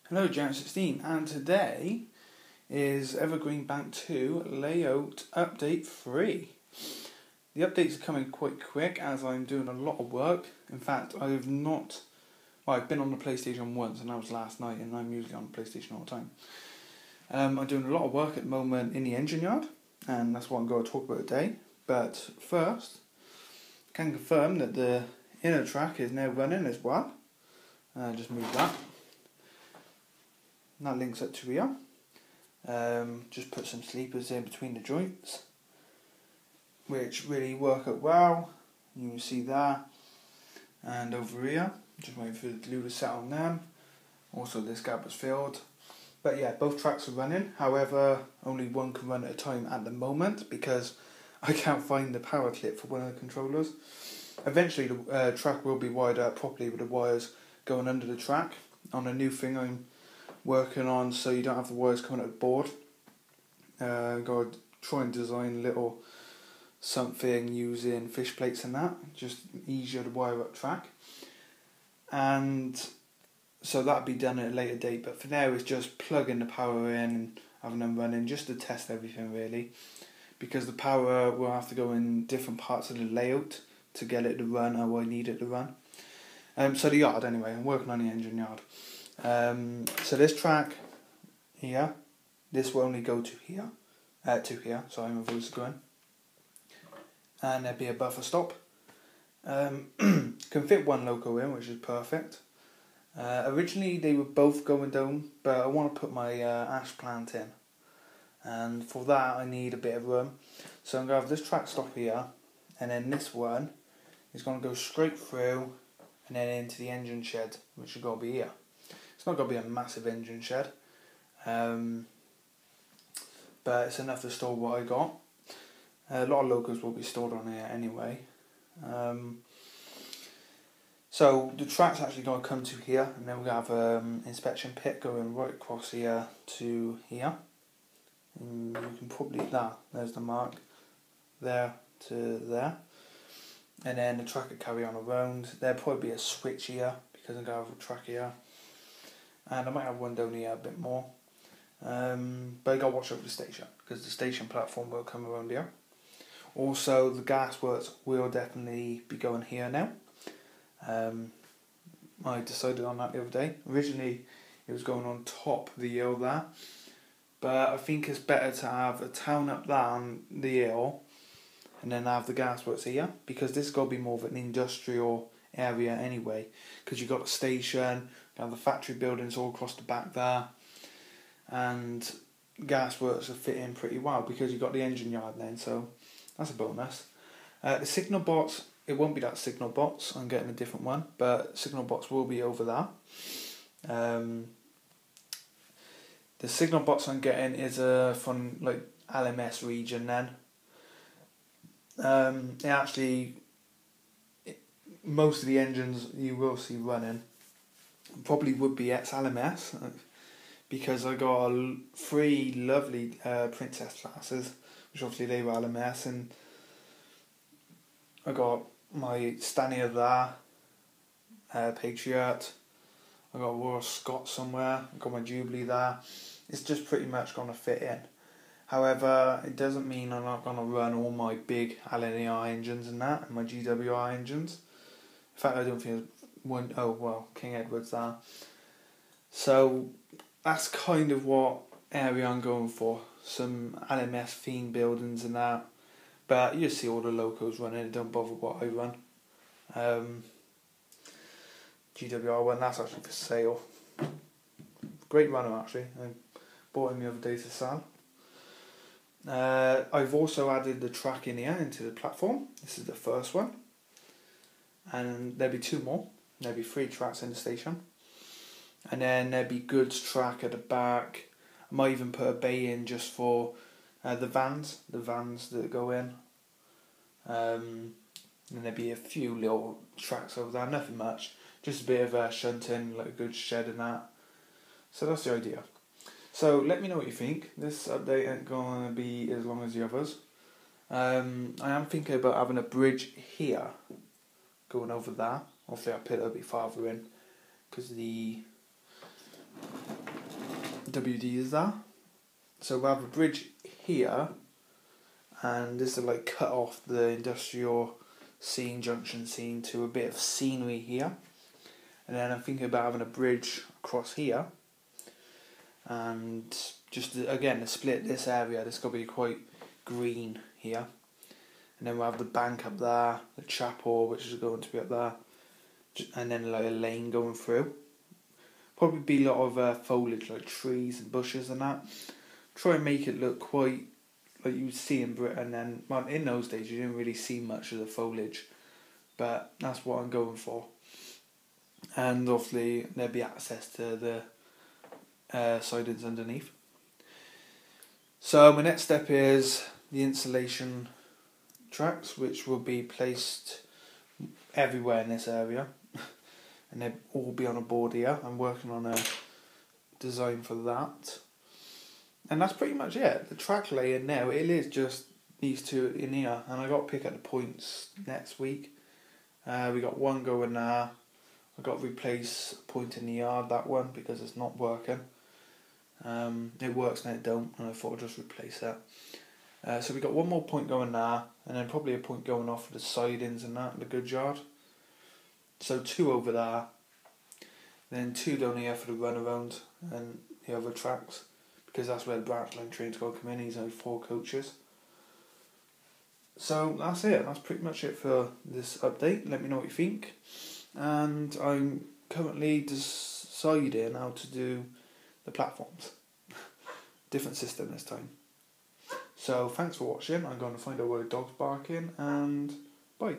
Hello, Jan16, and today is Evergreen Bank 2 Layout Update 3. The updates are coming quite quick as I'm doing a lot of work. In fact, I've been on the PlayStation once, and that was last night, and I'm usually on the PlayStation all the time. I'm doing a lot of work at the moment in the engine yard, and that's what I'm going to talk about today. But first, I can confirm that the inner track is now running as well. Just move that. And that links up to here. Just put some sleepers in between the joints, which really work out well. You can see that. And over here, just waiting for the glue to set on them. Also, this gap was filled. But yeah, both tracks are running. However, only one can run at a time at the moment because I can't find the power clip for one of the controllers. Eventually, the track will be wired up properly with the wires going under the track on a new thing I'm working on, so you don't have the wires coming out of the board. Got to try and design a little something using fish plates and that, just easier to wire up track. And so that'll be done at a later date, but for now it's just plugging the power in and having them running just to test everything really, because the power will have to go in different parts of the layout to get it to run how I need it to run. So the yard anyway, I'm working on the engine yard. So this track here, this will only go to here, sorry my voice is going, and there'll be a buffer stop. Can fit one loco in, which is perfect. Originally they were both going down, but I want to put my ash plant in, and for that I need a bit of room. So I'm going to have this track stop here, and then this one is going to go straight through and then into the engine shed, which is going to be here. It's not going to be a massive engine shed, but it's enough to store what I got. A lot of locos will be stored on here anyway. So the track's actually going to come to here, and then we're going to have an inspection pit going right across here to here. And you can probably, there's the mark, there to there. And then the track will carry on around. There'll probably be a switch here because I'm going to have a track here. And I might have one down here a bit more. But I got to watch over the station because the station platform will come around here. Also, the gasworks will definitely be going here now. I decided on that the other day. Originally, it was going on top of the hill there. But I think it's better to have a town up there on the hill and then have the gasworks here, because this is going to be more of an industrial area anyway, because you've got the station, you have the factory buildings all across the back there, and gasworks are fitting pretty well because you've got the engine yard then, so that's a bonus. The signal box, it won't be that signal box, I'm getting a different one, but signal box will be over there. The signal box I'm getting is from like LMS region then. Most of the engines you will see running probably would be ex-LMS, because I got 3 lovely Princess classes, which obviously they were LMS, and I got my Stania there, Patriot, I got Royal Scot somewhere, I got my Jubilee there. It's just pretty much going to fit in. However, it doesn't mean I'm not going to run all my big LNER engines and that, and my GWR engines. In fact, I don't think there's King Edward's there. So that's kind of what area I'm going for. Some LMS theme buildings and that. But you see all the locos running, it don't bother what I run. GWR one, that's actually for sale. Great runner actually. I bought him the other day to sell. I've also added the track in here into the platform. This is the first one. And there'll be 2 more. There'll be 3 tracks in the station. And then there'll be goods track at the back. I might even put a bay in just for the vans that go in. And there'll be a few little tracks over there, nothing much. Just a bit of shunting, like a good shed and that. So that's the idea. So let me know what you think. This update ain't going to be as long as the others. I am thinking about having a bridge here, going over there. Obviously I put it a bit farther in, because the WD is that. So we'll have a bridge here, and this will like cut off the industrial scene, junction scene, to a bit of scenery here. And then I'm thinking about having a bridge across here, and just again to split this area. This got to be quite green here, and then we'll have the bank up there, the chapel which is going to be up there, and then like a lane going through. Probably be a lot of foliage like trees and bushes and that. Try and make it look quite like you would see in Britain. And well, in those days you didn't really see much of the foliage, but that's what I'm going for. And obviously there'll be access to the sidings underneath. So my next step is the insulation tracks, which will be placed everywhere in this area, and they'll all be on a board here. I'm working on a design for that, and that's pretty much it. The track layer now, it is just these two in here, and I got to pick up the points next week. We got one going there. I got to replace a point in the yard, that one, because it's not working. It works and it don't, and I thought I'd just replace that. So we got one more point going there, and then probably a point going off for the sidings and that, the goods yard. So 2 over there, then 2 down here for the runaround and the other tracks, because that's where the branch line train's got to come in. He's only 4 coaches. So that's it. That's pretty much it for this update. Let me know what you think. And I'm currently deciding how to do the platforms. Different system this time. So thanks for watching. I'm going to find out where the dog's barking, and bye.